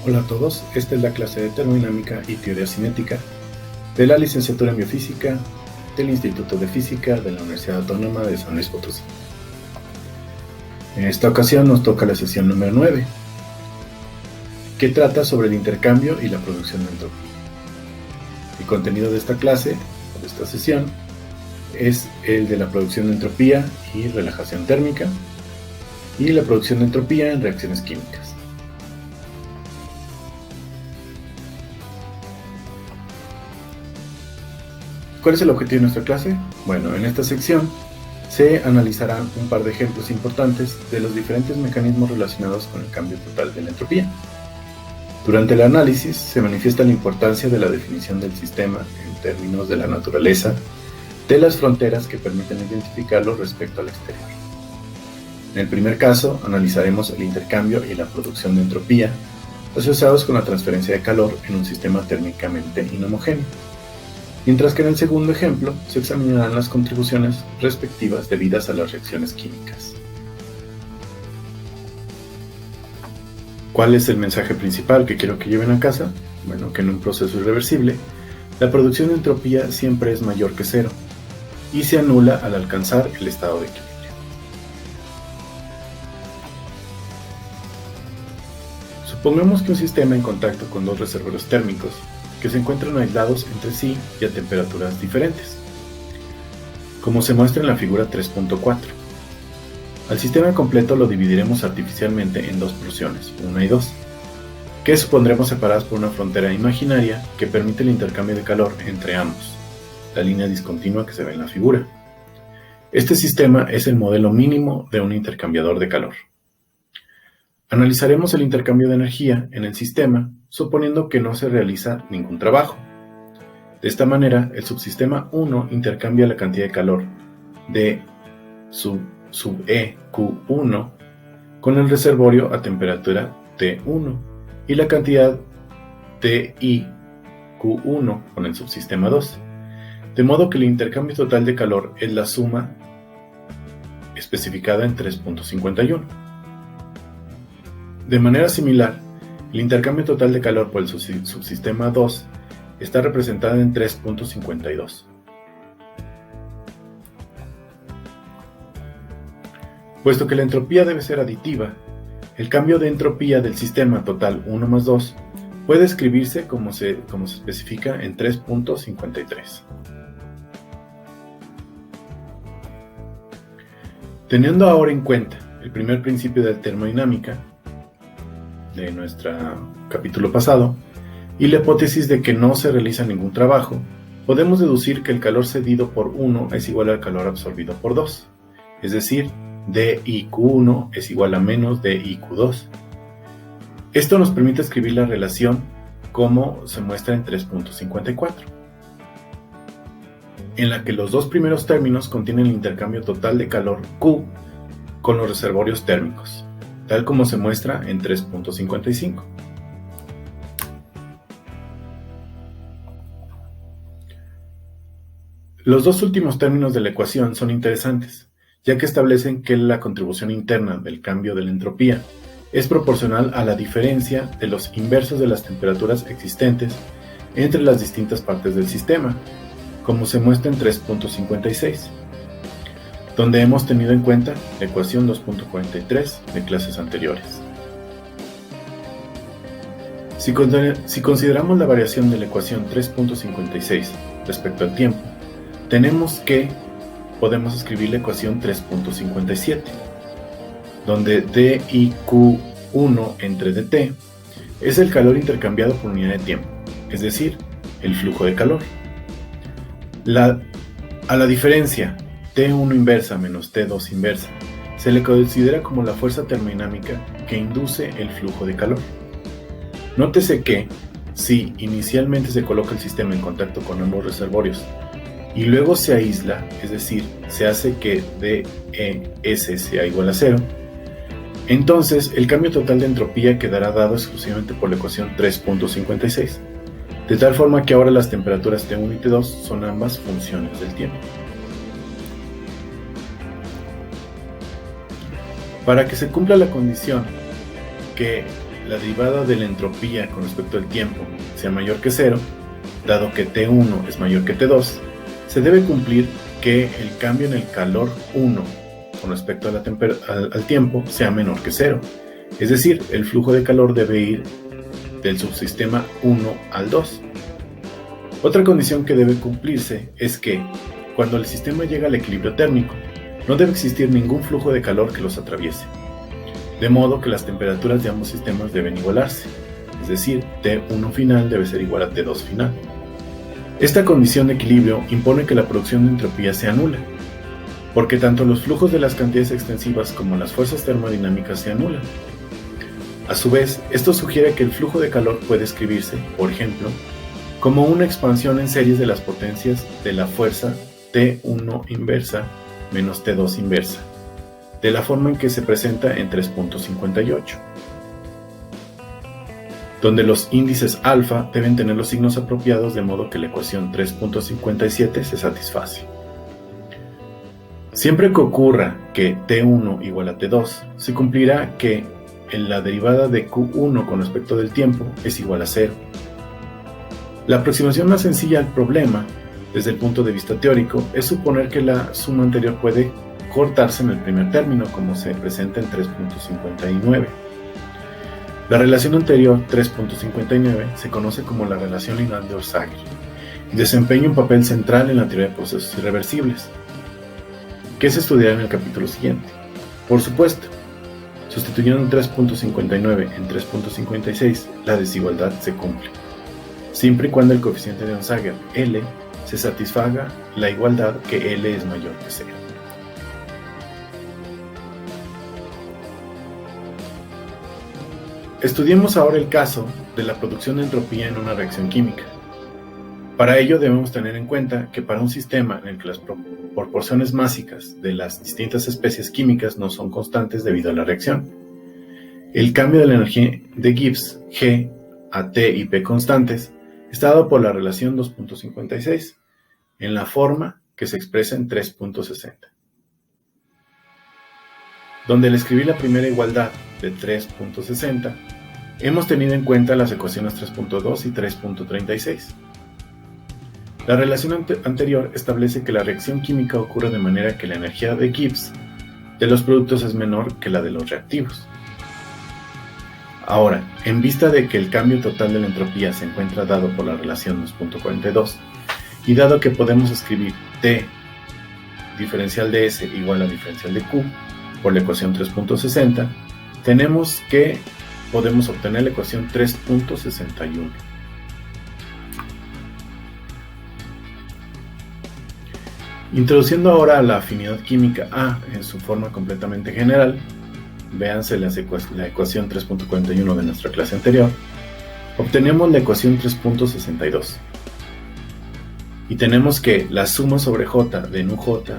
Hola a todos, esta es la clase de termodinámica y teoría cinética de la licenciatura en biofísica del Instituto de Física de la Universidad Autónoma de San Luis Potosí. En esta ocasión nos toca la sesión número 9, que trata sobre el intercambio y la producción de entropía. El contenido de esta clase, de esta sesión, es el de la producción de entropía y relajación térmica, y la producción de entropía en reacciones químicas. ¿Cuál es el objetivo de nuestra clase? Bueno, en esta sección se analizarán un par de ejemplos importantes de los diferentes mecanismos relacionados con el cambio total de la entropía. Durante el análisis se manifiesta la importancia de la definición del sistema en términos de la naturaleza, de las fronteras que permiten identificarlo respecto al exterior. En el primer caso, analizaremos el intercambio y la producción de entropía asociados con la transferencia de calor en un sistema térmicamente inhomogéneo. Mientras que en el segundo ejemplo se examinarán las contribuciones respectivas debidas a las reacciones químicas. ¿Cuál es el mensaje principal que quiero que lleven a casa? Bueno, que en un proceso irreversible, la producción de entropía siempre es mayor que cero y se anula al alcanzar el estado de equilibrio. Supongamos que un sistema en contacto con dos reservorios térmicos que se encuentran aislados entre sí y a temperaturas diferentes, como se muestra en la figura 3.4. Al sistema completo lo dividiremos artificialmente en dos porciones, 1 y 2, que supondremos separadas por una frontera imaginaria que permite el intercambio de calor entre ambos, la línea discontinua que se ve en la figura. Este sistema es el modelo mínimo de un intercambiador de calor. Analizaremos el intercambio de energía en el sistema, suponiendo que no se realiza ningún trabajo. De esta manera, el subsistema 1 intercambia la cantidad de calor de sub E Q1 con el reservorio a temperatura T1 y la cantidad de I Q1 con el subsistema 2, de modo que el intercambio total de calor es la suma especificada en 3.51. De manera similar, el intercambio total de calor por el subsistema 2 está representado en 3.52. Puesto que la entropía debe ser aditiva, el cambio de entropía del sistema total 1 más 2 puede escribirse como se especifica en 3.53. Teniendo ahora en cuenta el primer principio de termodinámica de nuestro capítulo pasado y la hipótesis de que no se realiza ningún trabajo, podemos deducir que el calor cedido por 1 es igual al calor absorbido por 2, es decir, dIQ1 es igual a menos dIQ2. Esto nos permite escribir la relación como se muestra en 3.54, en la que los dos primeros términos contienen el intercambio total de calor Q con los reservorios térmicos, tal como se muestra en 3.55. Los dos últimos términos de la ecuación son interesantes, ya que establecen que la contribución interna del cambio de la entropía es proporcional a la diferencia de los inversos de las temperaturas existentes entre las distintas partes del sistema, como se muestra en 3.56. donde hemos tenido en cuenta la ecuación 2.43 de clases anteriores. Si consideramos la variación de la ecuación 3.56 respecto al tiempo, podemos escribir la ecuación 3.57, donde dIQ1 entre dt es el calor intercambiado por unidad de tiempo, es decir, el flujo de calor. A la diferencia T1 inversa menos T2 inversa se le considera como la fuerza termodinámica que induce el flujo de calor. Nótese que, si inicialmente se coloca el sistema en contacto con ambos reservorios y luego se aísla, es decir, se hace que dES sea igual a 0, entonces el cambio total de entropía quedará dado exclusivamente por la ecuación 3.56, de tal forma que ahora las temperaturas T1 y T2 son ambas funciones del tiempo. Para que se cumpla la condición que la derivada de la entropía con respecto al tiempo sea mayor que 0, dado que T1 es mayor que T2, se debe cumplir que el cambio en el calor 1 con respecto a al tiempo sea menor que 0. Es decir, el flujo de calor debe ir del subsistema 1 al 2. Otra condición que debe cumplirse es que, cuando el sistema llega al equilibrio térmico, no debe existir ningún flujo de calor que los atraviese, de modo que las temperaturas de ambos sistemas deben igualarse, es decir, T1 final debe ser igual a T2 final. Esta condición de equilibrio impone que la producción de entropía sea nula, porque tanto los flujos de las cantidades extensivas como las fuerzas termodinámicas se anulan. A su vez, esto sugiere que el flujo de calor puede escribirse, por ejemplo, como una expansión en series de las potencias de la fuerza T1 inversa menos T2 inversa, de la forma en que se presenta en 3.58, donde los índices alfa deben tener los signos apropiados de modo que la ecuación 3.57 se satisface. Siempre que ocurra que T1 igual a T2, se cumplirá que la derivada de Q1 con respecto del tiempo es igual a 0. La aproximación más sencilla al problema, desde el punto de vista teórico, es suponer que la suma anterior puede cortarse en el primer término, como se presenta en 3.59. La relación anterior, 3.59, se conoce como la relación lineal de Orsager y desempeña un papel central en la teoría de procesos irreversibles, que se estudiará en el capítulo siguiente. Por supuesto, sustituyendo 3.59 en 3.56, la desigualdad se cumple, siempre y cuando el coeficiente de Onsager, L, se satisfaga la igualdad que L es mayor que 0. Estudiemos ahora el caso de la producción de entropía en una reacción química. Para ello debemos tener en cuenta que para un sistema en el que las proporciones másicas de las distintas especies químicas no son constantes debido a la reacción, el cambio de la energía de Gibbs, G, a T y P constantes, está dado por la relación 2.56, en la forma que se expresa en 3.60. Donde al escribir la primera igualdad de 3.60, hemos tenido en cuenta las ecuaciones 3.2 y 3.36. La relación anterior establece que la reacción química ocurre de manera que la energía de Gibbs de los productos es menor que la de los reactivos. Ahora, en vista de que el cambio total de la entropía se encuentra dado por la relación 2.42, y dado que podemos escribir T diferencial de S igual a diferencial de Q por la ecuación 3.60, tenemos que podemos obtener la ecuación 3.61. Introduciendo ahora la afinidad química A en su forma completamente general, véanse la ecuación 3.41 de nuestra clase anterior, obtenemos la ecuación 3.62. Y tenemos que la suma sobre J de nu J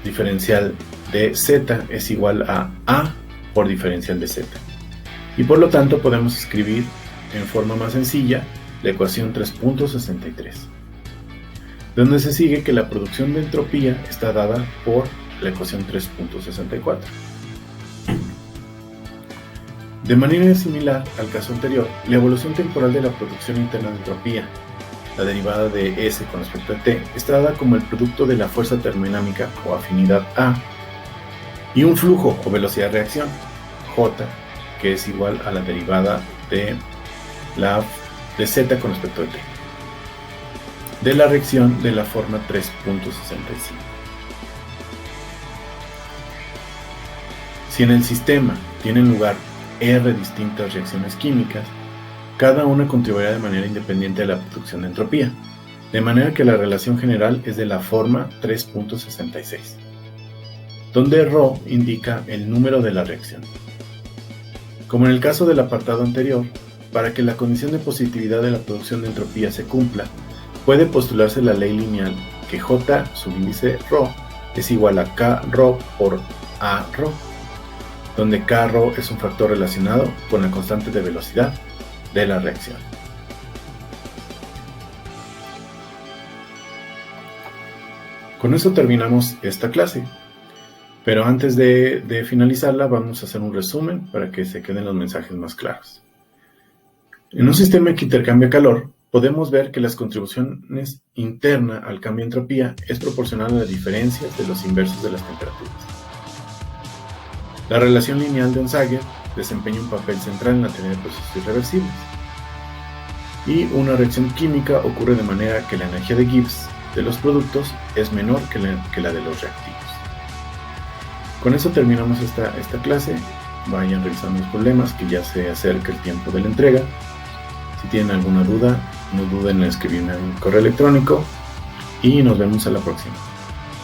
diferencial de Z es igual a por diferencial de Z. Y por lo tanto podemos escribir en forma más sencilla la ecuación 3.63. donde se sigue que la producción de entropía está dada por la ecuación 3.64. De manera similar al caso anterior, la evolución temporal de la producción interna de entropía, la derivada de S con respecto a T, está dada como el producto de la fuerza termodinámica o afinidad A y un flujo o velocidad de reacción, J, que es igual a la derivada de Z con respecto a T, de la reacción de la forma 3.65. Si en el sistema tienen lugar R distintas reacciones químicas, cada una contribuirá de manera independiente a la producción de entropía, de manera que la relación general es de la forma 3.66, donde ρ indica el número de la reacción. Como en el caso del apartado anterior, para que la condición de positividad de la producción de entropía se cumpla, puede postularse la ley lineal que J subíndice ρ es igual a K ρ por A ρ, donde K ρ es un factor relacionado con la constante de velocidad de la reacción. Con eso terminamos esta clase. Pero antes de finalizarla, vamos a hacer un resumen para que se queden los mensajes más claros. En un sistema que intercambia calor, podemos ver que las contribuciones internas al cambio de entropía es proporcional a las diferencias de los inversos de las temperaturas. La relación lineal de Onsager desempeña un papel central en la teoría de procesos irreversibles. Y una reacción química ocurre de manera que la energía de Gibbs de los productos es menor que la de los reactivos. Con eso terminamos esta clase. Vayan revisando los problemas, que ya se acerca el tiempo de la entrega. Si tienen alguna duda, no duden en escribirme en un correo electrónico y nos vemos a la próxima.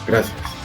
Gracias.